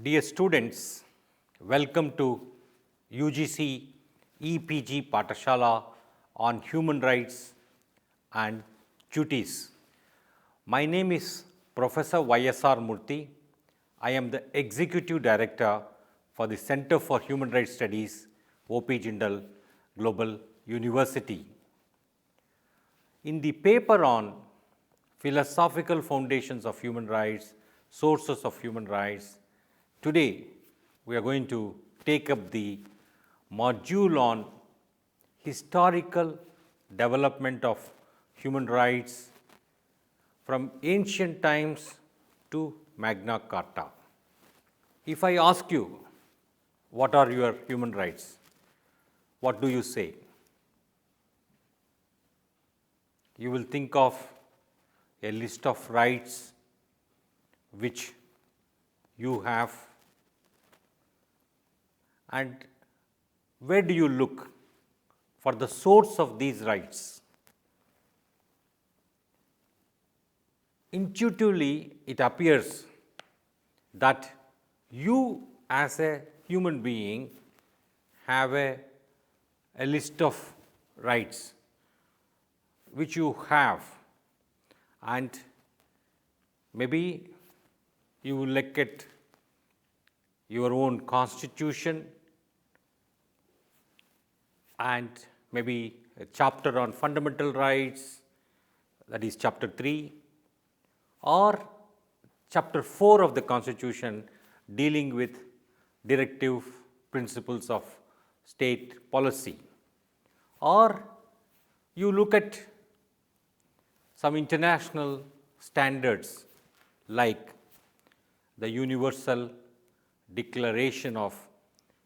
Dear students, welcome to UGC EPG Pathashala on Human Rights and Duties. My name is Professor YSR Murthy. I am the Executive Director for the Center for Human Rights Studies, OP Jindal Global University. In the paper on Philosophical Foundations of Human Rights, Sources of Human Rights, today we are going to take up the module on historical development of human rights from ancient times to Magna Carta. If I ask you, what are your human rights? What do you say? You will think of a list of rights which you have, and where do you look for the source of these rights? Intuitively, it appears that you as a human being have a list of rights which you have, and maybe you will look at your own constitution and maybe a chapter on fundamental rights, that is chapter 3, or chapter 4 of the constitution dealing with directive principles of state policy, or you look at some international standards like the Universal Declaration of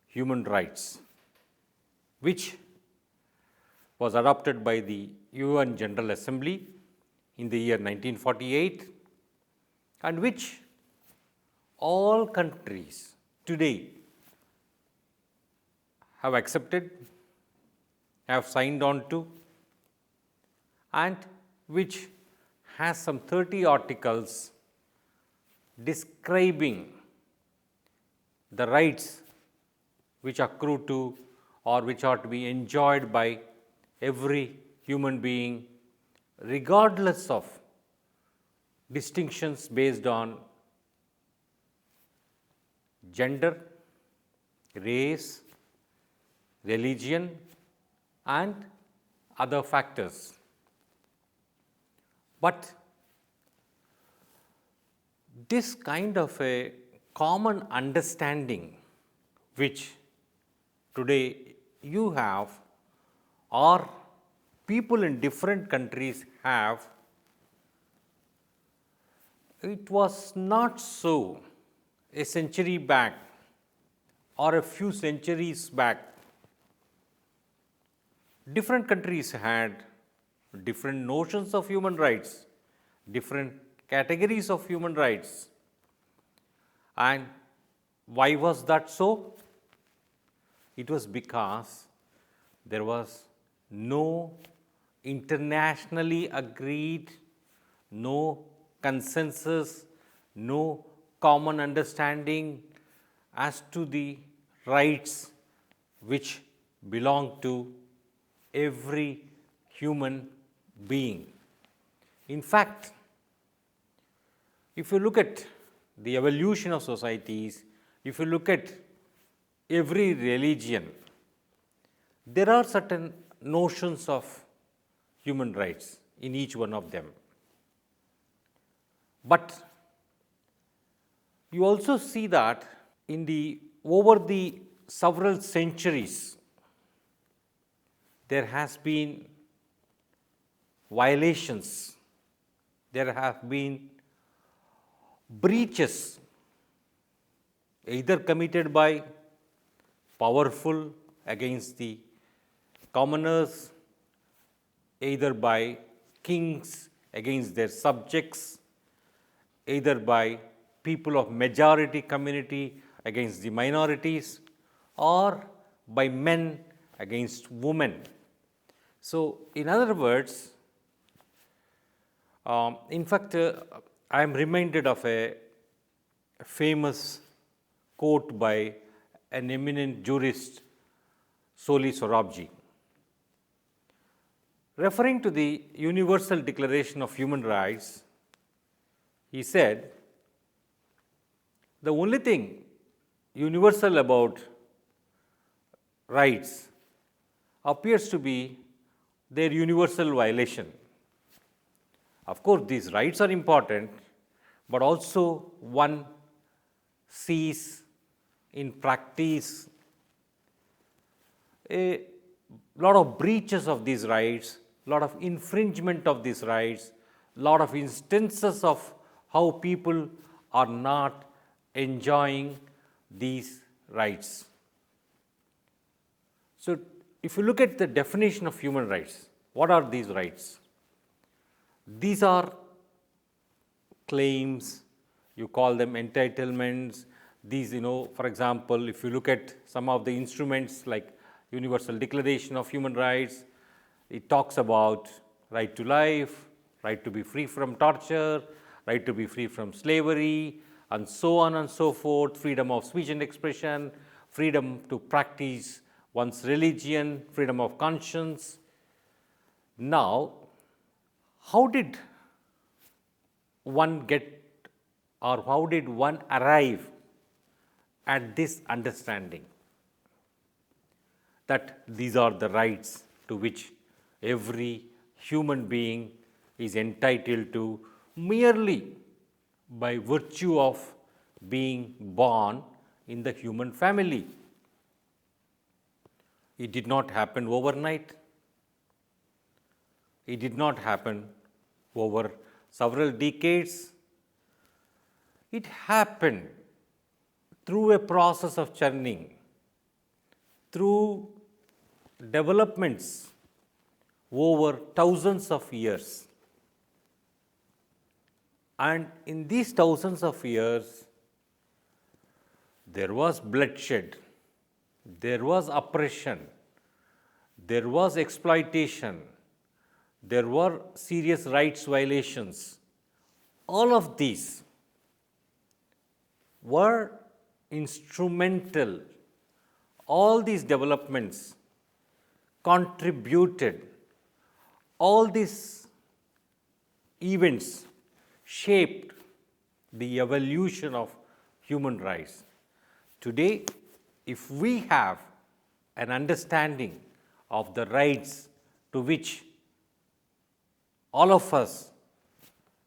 Human Rights, which was adopted by the UN General Assembly in the year 1948, and which all countries today have accepted, have signed on to, and which has some 30 articles describing the rights which accrue to or which are to be enjoyed by every human being, regardless of distinctions based on gender, race, religion, and other factors. But this kind of a common understanding which today you have, or people in different countries have, it was not so a century back or a few centuries back. Different countries had different notions of human rights, different categories of human rights. And why was that so? It was because there was no internationally agreed, no consensus, no common understanding as to the rights which belong to every human being. In fact, if you look at the evolution of societies, if you look at every religion, there are certain notions of human rights in each one of them. But you also see that over the several centuries, there has been violations, there have been breaches, either committed by powerful against the commoners, either by kings against their subjects, either by people of majority community against the minorities, or by men against women. So, in other words, in fact, I am reminded of a famous quote by an eminent jurist, Soli Sorabji. Referring to the Universal Declaration of Human Rights, he said, the only thing universal about rights appears to be their universal violation. Of course, these rights are important, but also one sees in practice a lot of breaches of these rights, lot of infringement of these rights, lot of instances of how people are not enjoying these rights. So, if you look at the definition of human rights, what are these rights? These are claims, you call them entitlements. These, for example, if you look at some of the instruments like Universal Declaration of Human Rights, it talks about right to life, right to be free from torture, right to be free from slavery, and so on and so forth, freedom of speech and expression, freedom to practice one's religion, freedom of conscience. Now, how did one get, or how did one arrive at this understanding that these are the rights to which every human being is entitled to merely by virtue of being born in the human family? It did not happen overnight. It did not happen over several decades. It happened through a process of churning, through developments over thousands of years. And in these thousands of years, there was bloodshed, there was oppression, there was exploitation, there were serious rights violations. All of these were instrumental. All these developments contributed. All these events shaped the evolution of human rights. Today, if we have an understanding of the rights to which all of us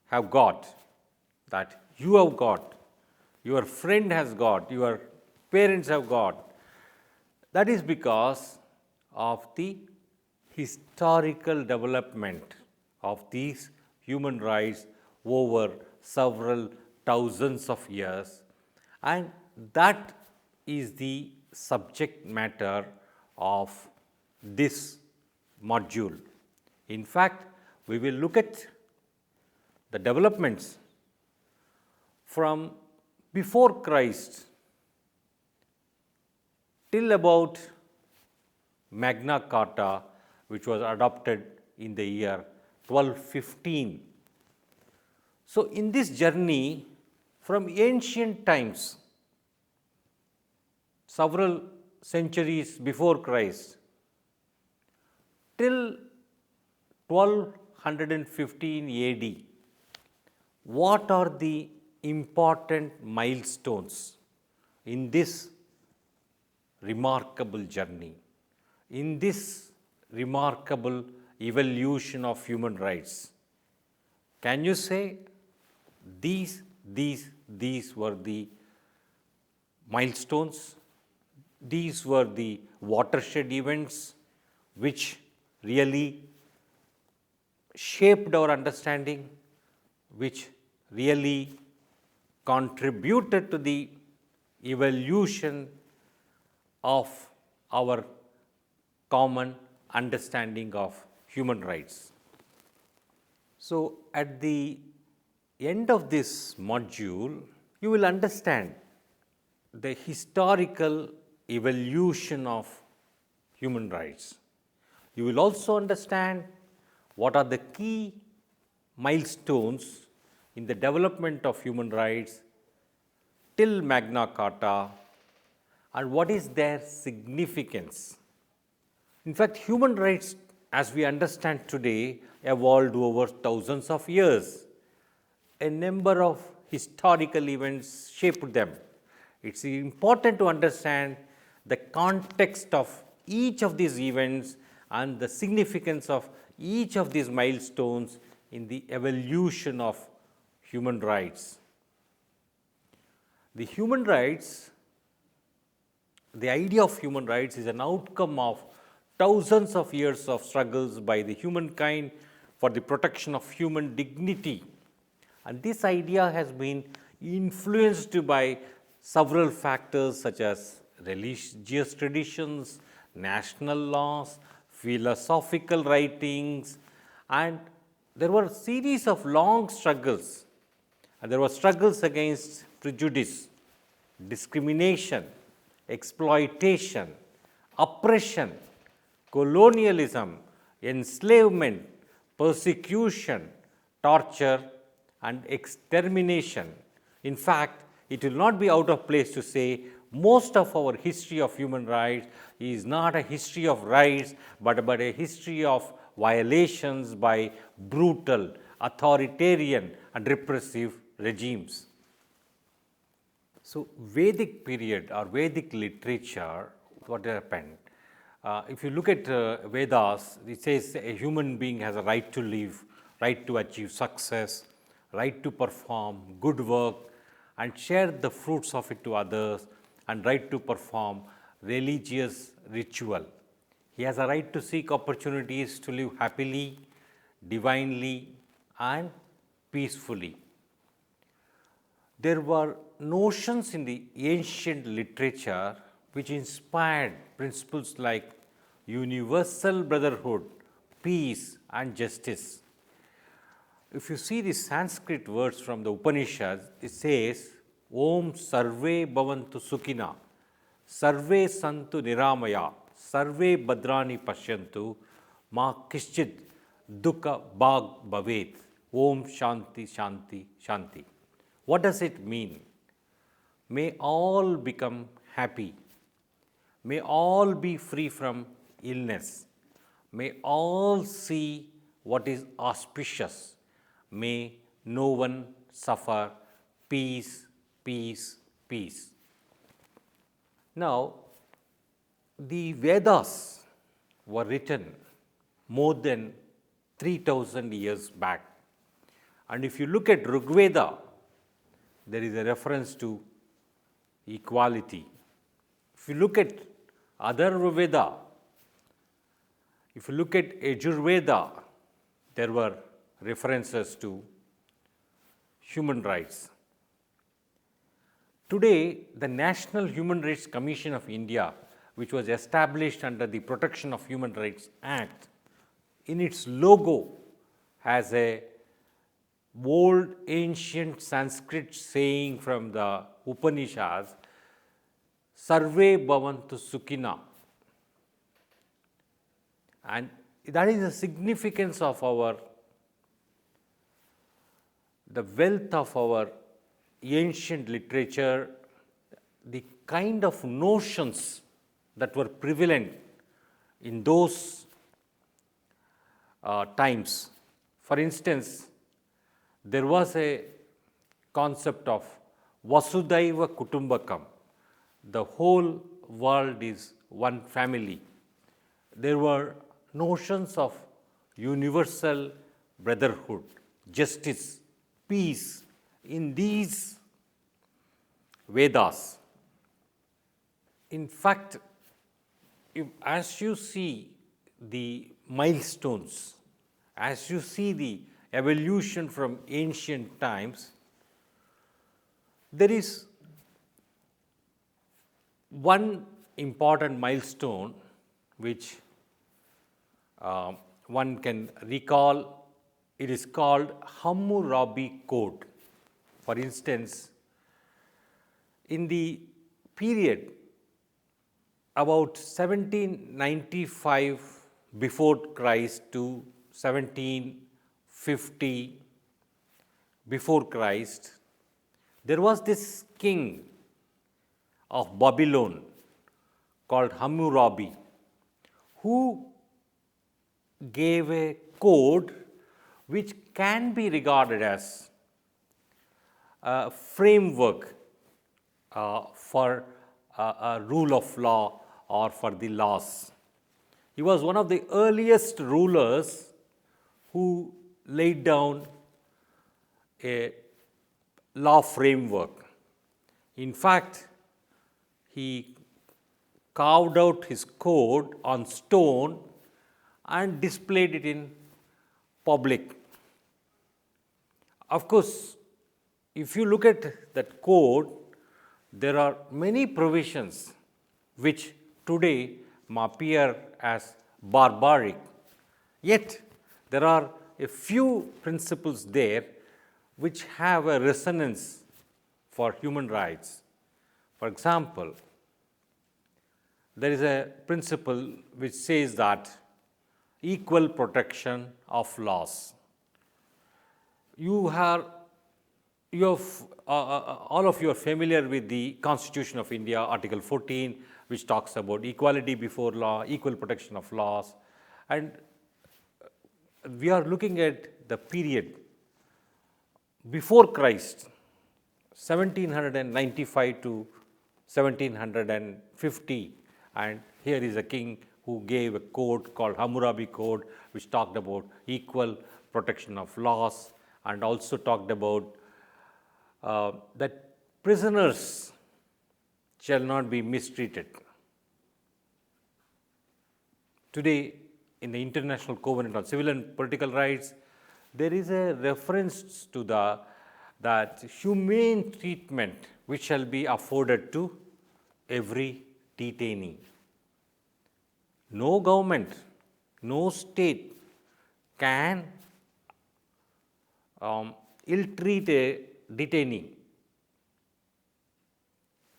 have got, that you have got, your friend has got, your parents have got, that is because of the historical development of these human rights over several thousands of years, and that is the subject matter of this module. In fact, we will look at the developments from before Christ till about Magna Carta, which was adopted in the year 1215. So, in this journey from ancient times, several centuries before Christ, till 1215 AD, what are the important milestones in this remarkable journey, in this remarkable evolution of human rights? Can you say these were the milestones, these were the watershed events which really shaped our understanding, which really contributed to the evolution of our common understanding of human rights? So, at the end of this module, you will understand the historical evolution of human rights. You will also understand what are the key milestones in the development of human rights till Magna Carta, and what is their significance? In fact, human rights, as we understand today, evolved over thousands of years. A number of historical events shaped them. It's important to understand the context of each of these events and the significance of each of these milestones in the evolution of human rights. The human rights, the idea of human rights is an outcome of thousands of years of struggles by the humankind for the protection of human dignity. And this idea has been influenced by several factors such as religious traditions, national laws, philosophical writings, and there were a series of long struggles. And there were struggles against prejudice, discrimination, exploitation, oppression, colonialism, enslavement, persecution, torture, and extermination. In fact, it will not be out of place to say most of our history of human rights is not a history of rights, but a history of violations by brutal, authoritarian, and repressive regimes. So, Vedic period or Vedic literature, what happened? If you look at Vedas, it says a human being has a right to live, right to achieve success, right to perform good work and share the fruits of it to others, and right to perform religious ritual. He has a right to seek opportunities to live happily, divinely, and peacefully. There were notions in the ancient literature which inspired principles like universal brotherhood, peace, and justice. If you see the Sanskrit words from the Upanishads, it says, Om Sarve Bhavantu Sukhina, Sarve Santu Niramaya, Sarve Badrani Pashyantu, Ma Kishchid Dukkha Bhag Bhavet, Om Shanti Shanti Shanti. What does it mean? May all become happy. May all be free from illness. May all see what is auspicious. May no one suffer. Peace, peace, peace. Now, the Vedas were written more than 3000 years back. And if you look at Rigveda, there is a reference to equality. If you look at Atharvaveda, if you look at Yajurveda, there were references to human rights. Today, the National Human Rights Commission of India, which was established under the Protection of Human Rights Act, in its logo has a old ancient Sanskrit saying from the Upanishads, Sarve Bhavantu Sukhina. And that is the significance of the wealth of our ancient literature, the kind of notions that were prevalent in those times. For instance, there was a concept of Vasudhaiva Kutumbakam. The whole world is one family. There were notions of universal brotherhood, justice, peace in these Vedas. In fact, as you see the milestones, as you see the evolution from ancient times, there is one important milestone which one can recall. It is called Hammurabi Code. For instance, in the period about 1795 before Christ to 1750 before Christ, There was this king of Babylon called Hammurabi, who gave a code which can be regarded as a framework for a rule of law or for the laws. He was one of the earliest rulers who laid down a law framework. In fact, he carved out his code on stone and displayed it in public. Of course, if you look at that code, there are many provisions which today may appear as barbaric. Yet, there are a few principles there which have a resonance for human rights. For example, there is a principle which says that equal protection of laws. All of you are familiar with the Constitution of India, Article 14, which talks about equality before law, equal protection of laws, and we are looking at the period before Christ, 1795 to 1750, and here is a king who gave a code called Hammurabi Code, which talked about equal protection of laws and also talked about that prisoners shall not be mistreated. Today, in the International Covenant on Civil and Political Rights, there is a reference to that humane treatment which shall be afforded to every detainee. No government, no state can ill-treat a detainee.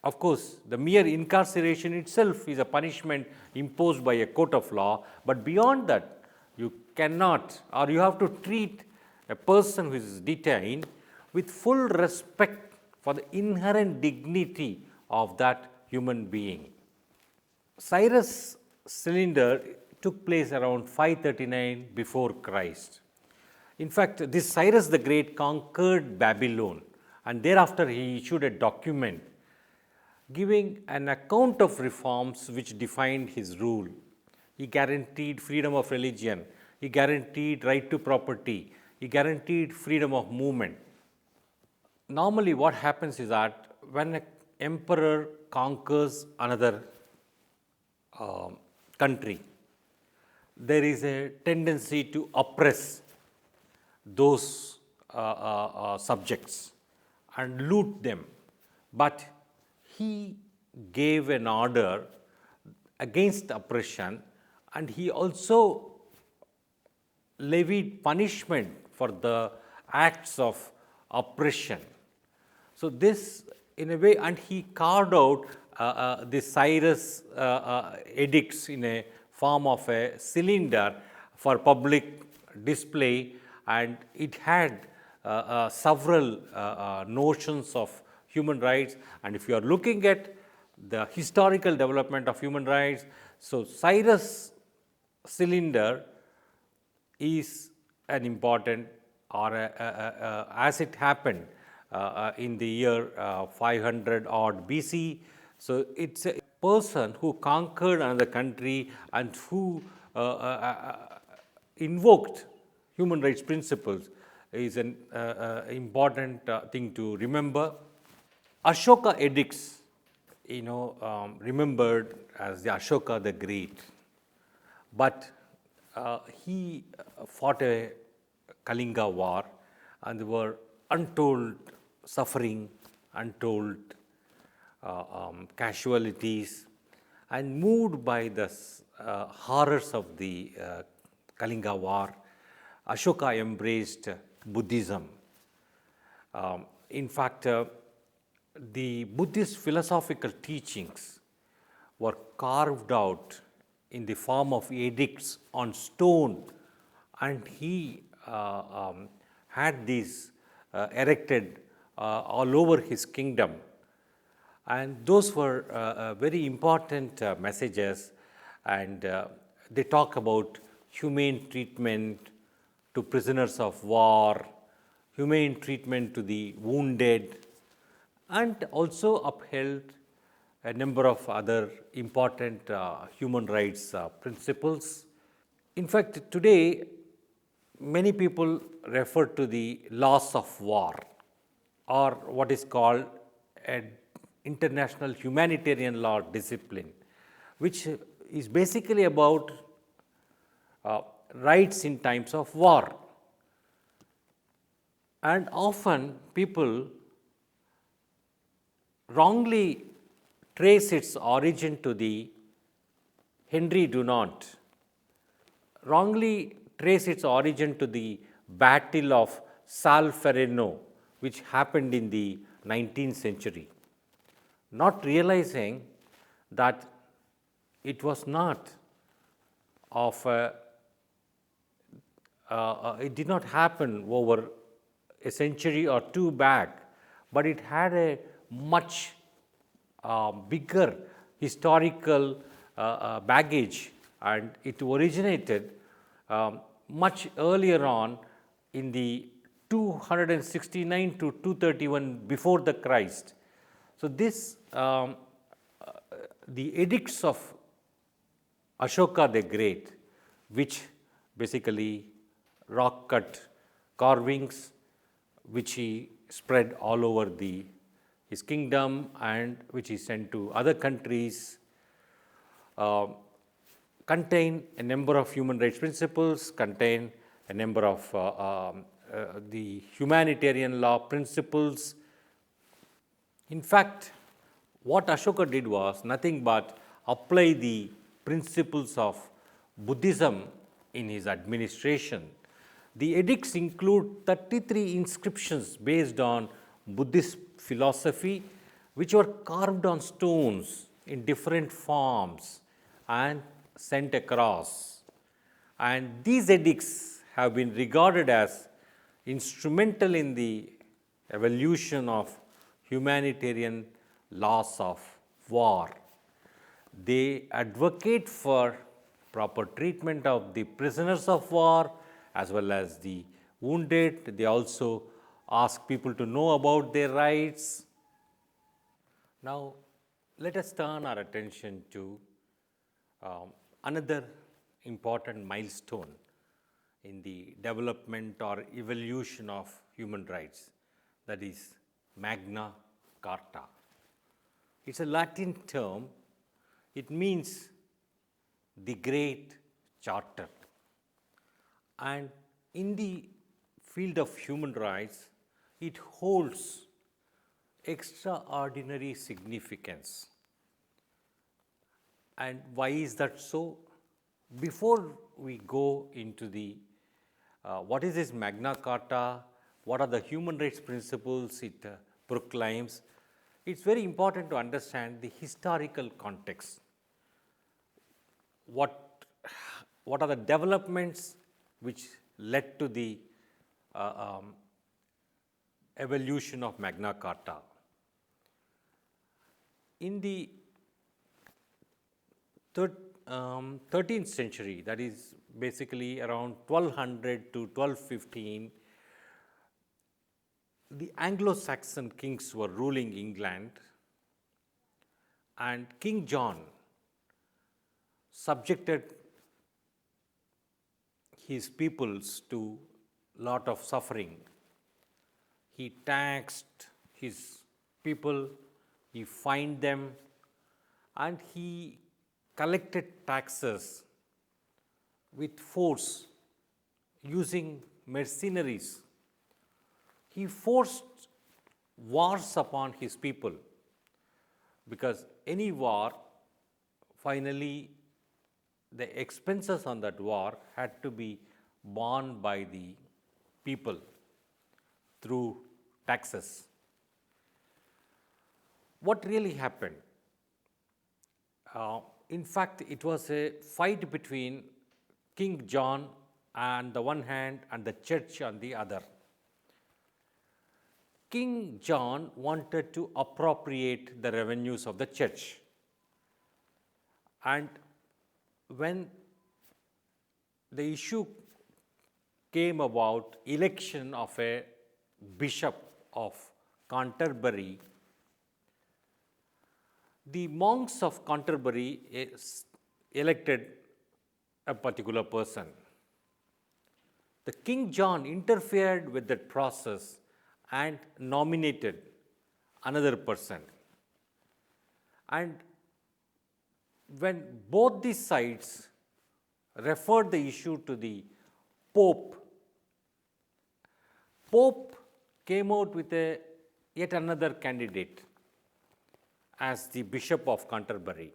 Of course, the mere incarceration itself is a punishment imposed by a court of law, but beyond that, you cannot, or you have to treat a person who is detained with full respect for the inherent dignity of that human being. Cyrus Cylinder took place around 539 before Christ. In fact, this Cyrus the Great conquered Babylon, and thereafter he issued a document giving an account of reforms which defined his rule. He guaranteed freedom of religion, he guaranteed right to property, he guaranteed freedom of movement. Normally what happens is that when an emperor conquers another country, there is a tendency to oppress those subjects and loot them. But he gave an order against oppression, and he also levied punishment for the acts of oppression. So this, in a way, and he carved out the Cyrus edicts in a form of a cylinder for public display, and it had several notions of human rights. And if you are looking at the historical development of human rights, so Cyrus Cylinder is an important, or as it happened in the year 500 odd BC. So it's a person who conquered another country and who invoked human rights principles is an important thing to remember. Ashoka edicts, remembered as the Ashoka the Great, but he fought a Kalinga war, and there were untold suffering, untold casualties, and moved by the horrors of the Kalinga war, Ashoka embraced Buddhism. In fact, the Buddhist philosophical teachings were carved out in the form of edicts on stone, and he had these erected all over his kingdom. And those were very important messages, and they talk about humane treatment to prisoners of war, humane treatment to the wounded, and also upheld a number of other important human rights principles. In fact, today, many people refer to the laws of war, or what is called an international humanitarian law discipline, which is basically about rights in times of war. And often people wrongly trace its origin to the Henry Dunant, wrongly trace its origin to the Battle of Solferino, which happened in the 19th century, not realizing that it was not of a, it did not happen over a century or two back, but it had a much bigger historical baggage, and it originated much earlier on in the 269 to 231 before the Christ. So this the edicts of Ashoka the Great, which basically rock cut carvings, which he spread all over his kingdom and which he sent to other countries, contain a number of human rights principles, contain a number of the humanitarian law principles. In fact, what Ashoka did was nothing but apply the principles of Buddhism in his administration. The edicts include 33 inscriptions based on Buddhist philosophy, which were carved on stones in different forms and sent across. And these edicts have been regarded as instrumental in the evolution of humanitarian laws of war. They advocate for proper treatment of the prisoners of war as well as the wounded. They also ask people to know about their rights. Now, let us turn our attention to another important milestone in the development or evolution of human rights, that is Magna Carta. It's a Latin term. It means the Great Charter. And in the field of human rights, it holds extraordinary significance. And why is that so? Before we go into the what is this Magna Carta, what are the human rights principles it proclaims, it's very important to understand the historical context. What are the developments which led to the evolution of Magna Carta? In the 13th century, that is basically around 1200 to 1215, the Anglo-Saxon kings were ruling England, and King John subjected his peoples to lot of suffering. He taxed his people, he fined them, and he collected taxes with force using mercenaries. He forced wars upon his people, because any war, finally the expenses on that war had to be borne by the people through taxes. What really happened? In fact, it was a fight between King John on the one hand and the church on the other. King John wanted to appropriate the revenues of the church. And when the issue came about election of a bishop of Canterbury, the monks of Canterbury elected a particular person. The King John interfered with that process and nominated another person. And when both these sides referred the issue to the Pope, Pope came out with yet another candidate as the Bishop of Canterbury.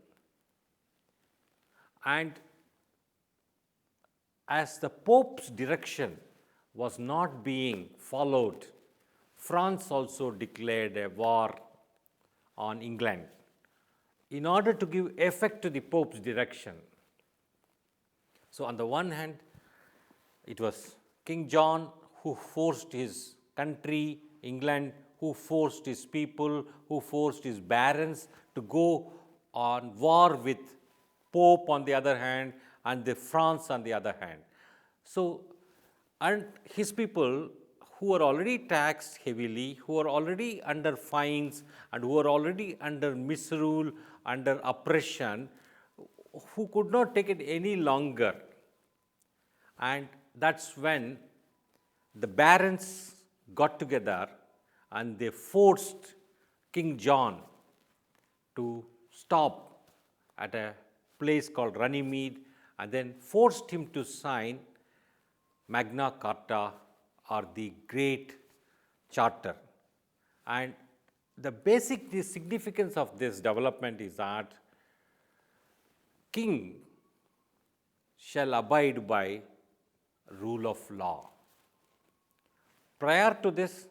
And as the Pope's direction was not being followed, France also declared a war on England in order to give effect to the Pope's direction. So, on the one hand, it was King John who forced his country, England, who forced his people, who forced his barons to go on war with Pope on the other hand and the France on the other hand. So, and his people who are already taxed heavily, who are already under fines and who are already under misrule, under oppression, who could not take it any longer. And that's when the barons got together and they forced King John to stop at a place called Runnymede and then forced him to sign Magna Carta, or the Great Charter. And the basic significance of this development is that king shall abide by rule of law. Prior to this,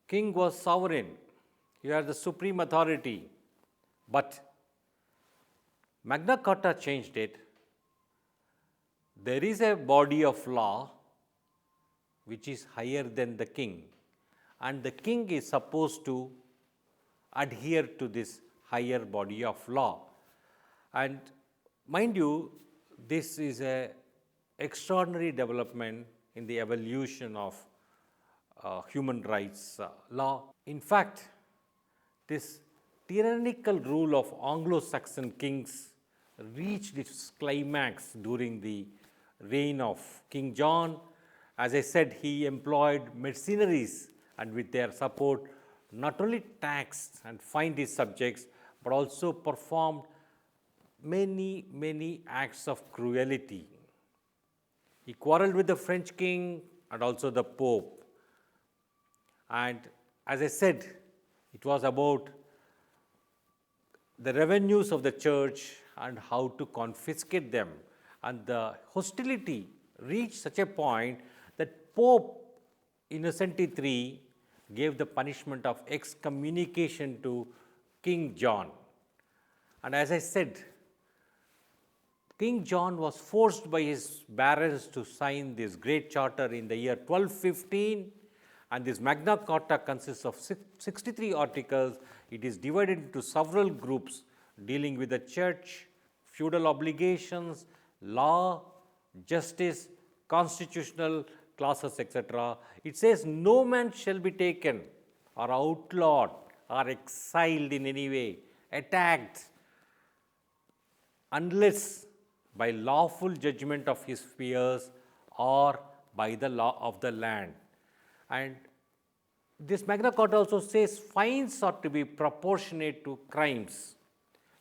king was sovereign, he had the supreme authority, but Magna Carta changed it. There is a body of law which is higher than the king, and the king is supposed to adhere to this higher body of law. And mind you, this is an extraordinary development in the evolution of human rights law. In fact, this tyrannical rule of Anglo-Saxon kings reached its climax during the reign of King John. As I said, he employed mercenaries and with their support not only taxed and fined his subjects, but also performed many acts of cruelty. He quarreled with the French king and also the Pope. And as I said, it was about the revenues of the church and how to confiscate them. And the hostility reached such a point that Pope Innocent III gave the punishment of excommunication to King John. And as I said, King John was forced by his barons to sign this great charter in the year 1215, and this Magna Carta consists of 63 articles. It is divided into several groups dealing with the church, feudal obligations, law, justice, constitutional clauses, etc. It says no man shall be taken or outlawed or exiled in any way, attacked, unless by lawful judgment of his peers or by the law of the land. And this Magna Carta also says fines are to be proportionate to crimes.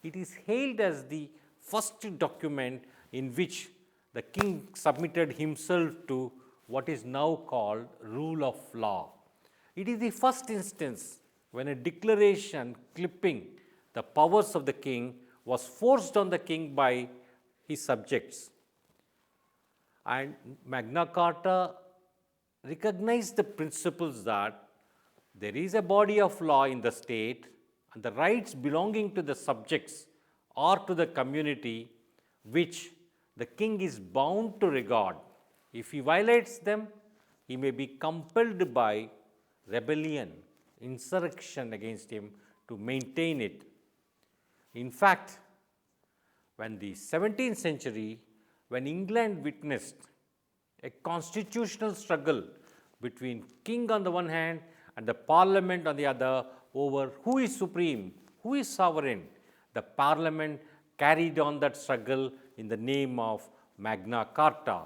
It is hailed as the first document in which the king submitted himself to what is now called rule of law. It is the first instance when a declaration clipping the powers of the king was forced on the king by his subjects. And Magna Carta recognized the principles that there is a body of law in the state and the rights belonging to the subjects or to the community which the king is bound to regard. If he violates them, he may be compelled by rebellion, insurrection against him to maintain it. In fact, when the 17th century, when England witnessed a constitutional struggle between king on the one hand and the parliament on the other over who is supreme, who is sovereign, the parliament carried on that struggle in the name of Magna Carta.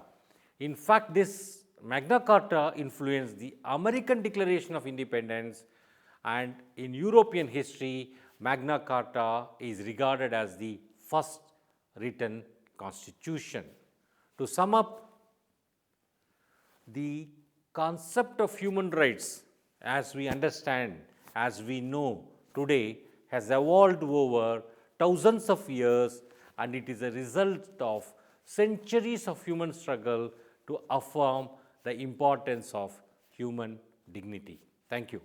In fact, this Magna Carta influenced the American Declaration of Independence, and in European history, Magna Carta is regarded as the first written constitution. To sum up, the concept of human rights, as we understand, as we know today, has evolved over thousands of years, and it is a result of centuries of human struggle to affirm the importance of human dignity. Thank you.